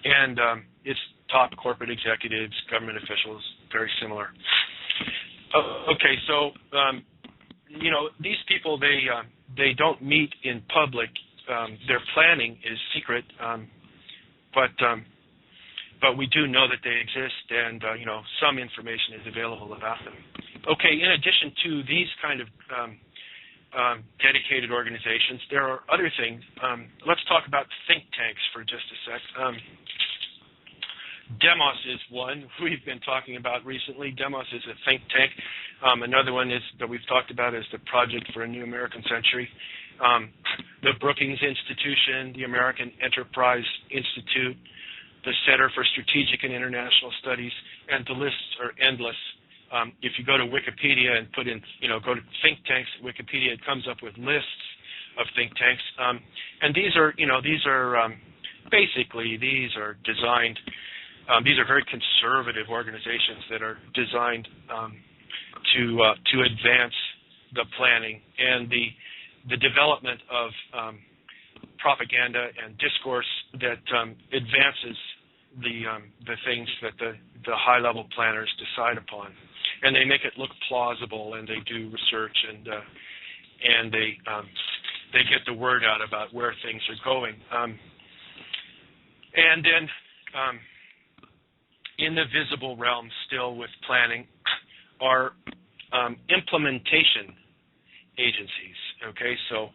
and its top corporate executives, government officials, very similar. Okay, so these people, they don't meet in public. Their planning is secret, but we do know that they exist, and some information is available about them. Okay, in addition to these kind of dedicated organizations, there are other things. Let's talk about think tanks for just a sec. Demos is one we've been talking about recently. Demos is a think tank. Another one is that we've talked about is the Project for a New American Century. The Brookings Institution, the American Enterprise Institute, the Center for Strategic and International Studies, and the lists are endless. If you go to Wikipedia and put in, go to think tanks at Wikipedia, it comes up with lists of think tanks. And these are designed. These are very conservative organizations that are designed to advance the planning and the development of propaganda and discourse that advances the things that the high-level planners decide upon, and they make it look plausible, and they do research, and they get the word out about where things are going, and then. In the visible realm, still with planning, are implementation agencies. Okay, so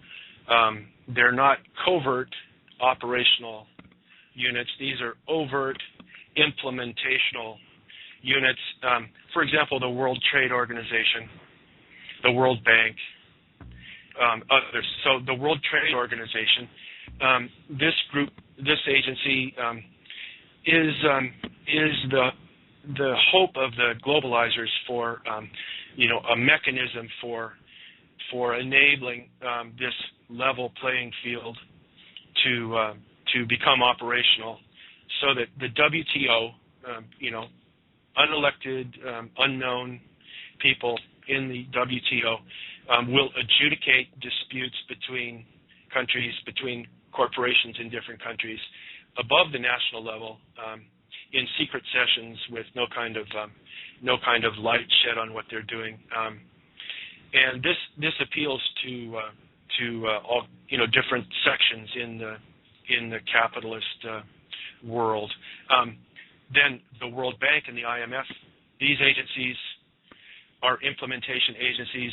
they're not covert operational units. These are overt implementational units. For example, the World Trade Organization, the World Bank, others. So the World Trade Organization, this agency is the hope of the globalizers for a mechanism for enabling this level playing field to become operational, so that the WTO, unelected, unknown people in the WTO will adjudicate disputes between countries, between corporations in different countries, above the national level, in secret sessions with no kind of light shed on what they're doing, and this appeals to all different sections in the capitalist world. Then the World Bank and the IMF, these agencies are implementation agencies.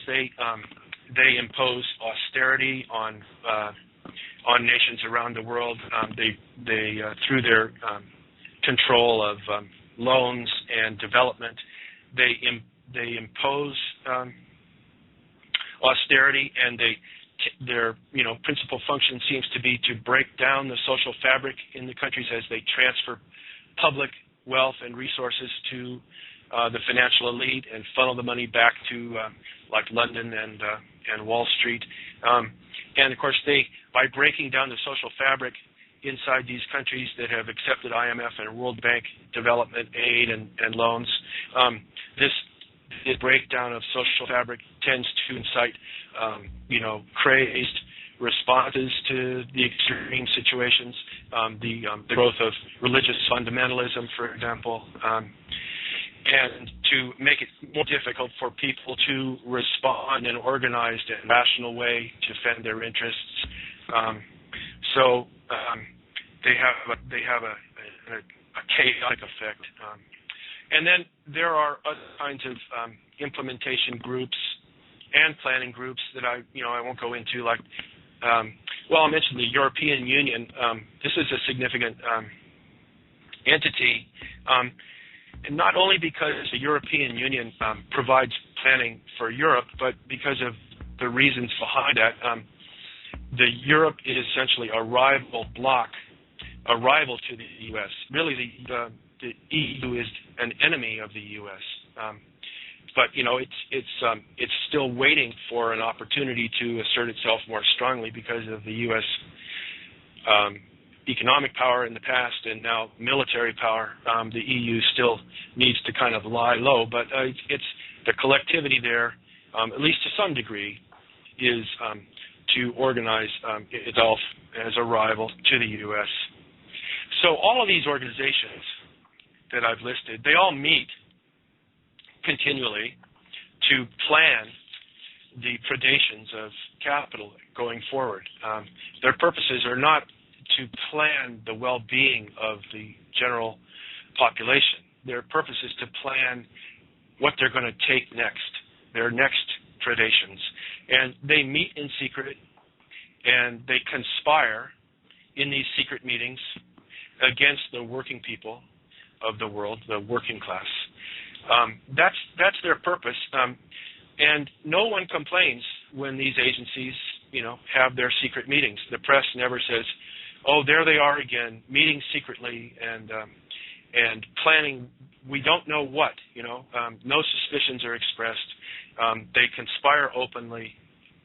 They impose austerity on nations around the world. They through their control of loans and development, they impose austerity, and their principal function seems to be to break down the social fabric in the countries as they transfer public wealth and resources to the financial elite and funnel the money back to like London and Wall Street. And of course, by breaking down the social fabric inside these countries that have accepted IMF and World Bank development aid and loans, this breakdown of social fabric tends to incite, crazed responses to the extreme situations, the growth of religious fundamentalism, for example, and to make it more difficult for people to respond in an organized and rational way to defend their interests. So they have a chaotic effect. And then there are other kinds of implementation groups and planning groups that I won't go into. Like, I mentioned the European Union. This is a significant entity, and not only because the European Union provides planning for Europe, but because of the reasons behind that. The Europe is essentially a rival bloc, a rival to the U.S. Really, the EU is an enemy of the U.S. But it's still waiting for an opportunity to assert itself more strongly because of the U.S. Economic power in the past and now military power. The EU still needs to kind of lie low, but it's the collectivity there, at least to some degree, is to organize itself as a rival to the U.S. So all of these organizations that I've listed, they all meet continually to plan the predations of capital going forward. Their purposes are not to plan the well-being of the general population. Their purpose is to plan what they're going to take next, their next predations. And they meet in secret, and they conspire in these secret meetings against the working people of the world, the working class. That's their purpose. And no one complains when these agencies, have their secret meetings. The press never says, "Oh, there they are again, meeting secretly and planning. We don't know what." No suspicions are expressed. They conspire openly.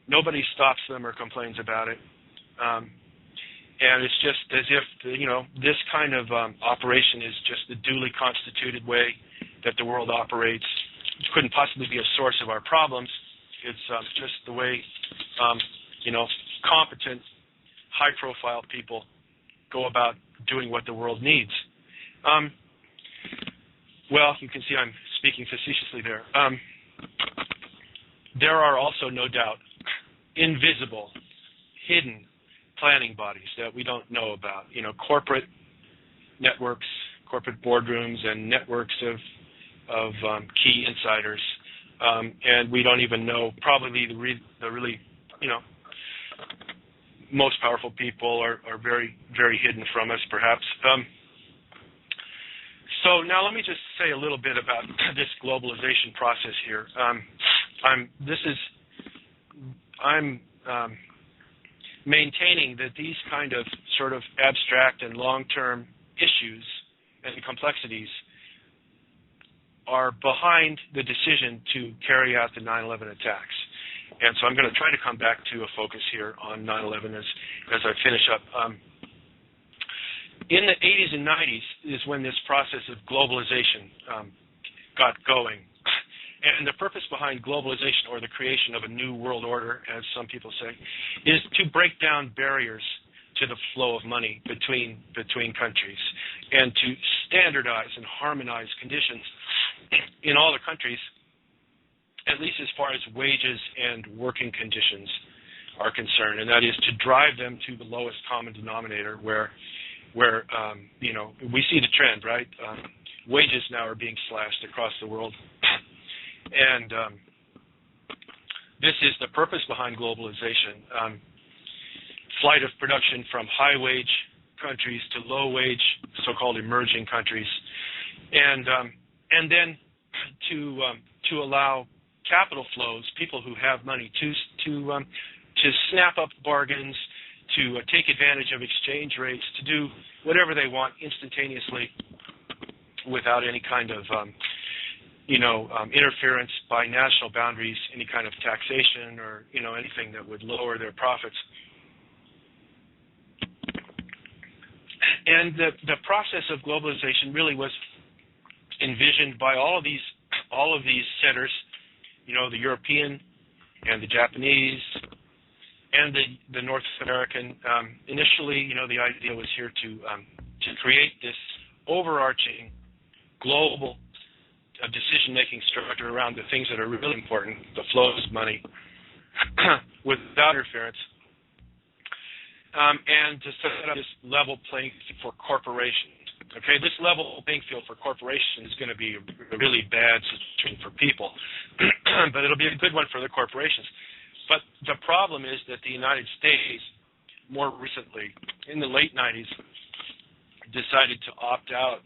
Nobody stops them or complains about it. And it's just as if this kind of operation is just the duly constituted way that the world operates. It couldn't possibly be a source of our problems. It's just the way competent, high-profile people go about doing what the world needs. Well, you can see I'm speaking facetiously there. There are also, no doubt, invisible, hidden planning bodies that we don't know about. Corporate networks, corporate boardrooms, and networks of key insiders, and we don't even know. Probably the really most powerful people are very, very hidden from us, perhaps. So now let me just say a little bit about this globalization process here. I'm maintaining that these kind of sort of abstract and long-term issues and complexities are behind the decision to carry out the 9/11 attacks. And so I'm going to try to come back to a focus here on 9/11 as I finish up. In the 80s and 90s is when this process of globalization got going. And the purpose behind globalization, or the creation of a new world order, as some people say, is to break down barriers to the flow of money between countries and to standardize and harmonize conditions in all the countries, at least as far as wages and working conditions are concerned, and that is to drive them to the lowest common denominator where we see the trend, right? Wages now are being slashed across the world. And this is the purpose behind globalization. Flight of production from high-wage countries to low-wage, so-called emerging countries, and then to allow capital flows, people who have money, to snap up bargains, to take advantage of exchange rates, to do whatever they want instantaneously without any kind of interference by national boundaries, any kind of taxation or anything that would lower their profits. And the process of globalization really was envisioned by all of these centers, the European and the Japanese and the North American. Initially, the idea was here to create this overarching global decision-making structure around the things that are really important, the flows of money, without interference, and to set up this level playing field for corporations. Okay, this level playing field for corporations is going to be a really bad situation for people, but it'll be a good one for the corporations. But the problem is that the United States, more recently, in the late 90s, decided to opt out.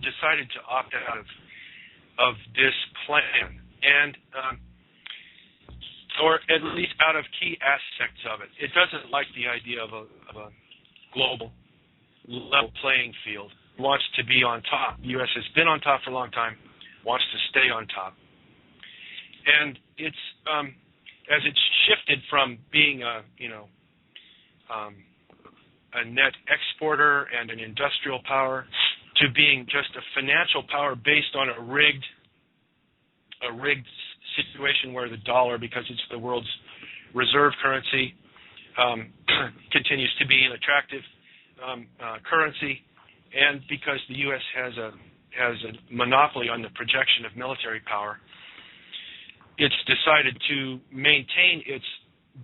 Decided to opt out of this plan, and or at least out of key aspects of it. It doesn't like the idea of a global level playing field. It wants to be on top. The U.S. has been on top for a long time, wants to stay on top. And it's as it's shifted from being a net exporter and an industrial power to being just a financial power based on a rigged situation where the dollar, because it's the world's reserve currency, continues to be an attractive currency, and because the U.S. has a monopoly on the projection of military power, it's decided to maintain its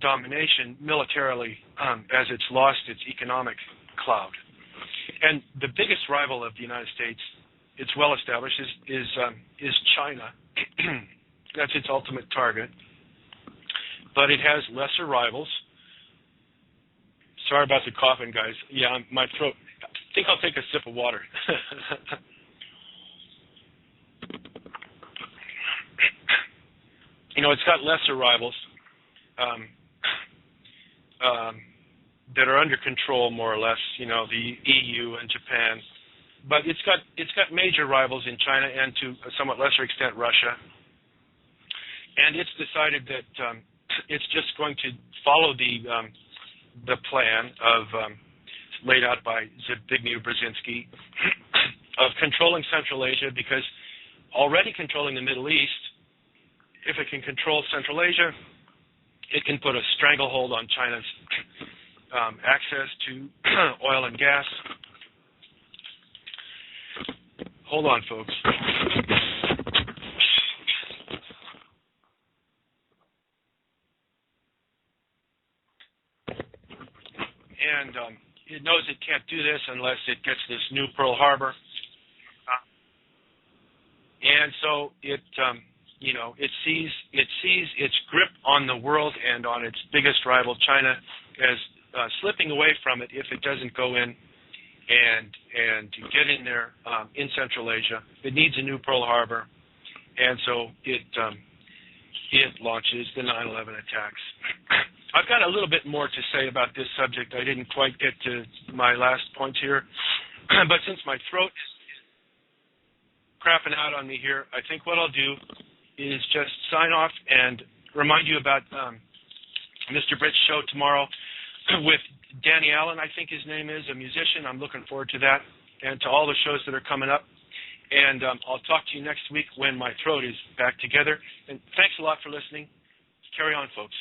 domination militarily as it's lost its economic clout. And the biggest rival of the United States, it's well established, is China. That's its ultimate target. But it has lesser rivals. Sorry about the coughing, guys. Yeah, my throat. I think I'll take a sip of water. It's got lesser rivals that are under control, more or less. The EU and Japan, but it's got major rivals in China and, to a somewhat lesser extent, Russia. And it's decided that it's just going to follow the plan of laid out by Zbigniew Brzezinski of controlling Central Asia, because already controlling the Middle East, if it can control Central Asia, it can put a stranglehold on China's access to oil and gas. Hold on, folks. And it knows it can't do this unless it gets this new Pearl Harbor. And so it sees its grip on the world and on its biggest rival, China, as slipping away from it if it doesn't go in and get in there in Central Asia. It needs a new Pearl Harbor, and so it launches the 9/11 attacks. I've got a little bit more to say about this subject. I didn't quite get to my last points here, but since my throat is crapping out on me here, I think what I'll do is just sign off and remind you about Mr. Britt's show tomorrow with Danny Allen, I think his name is, a musician. I'm looking forward to that, and to all the shows that are coming up. And I'll talk to you next week when my throat is back together. And thanks a lot for listening. Carry on, folks.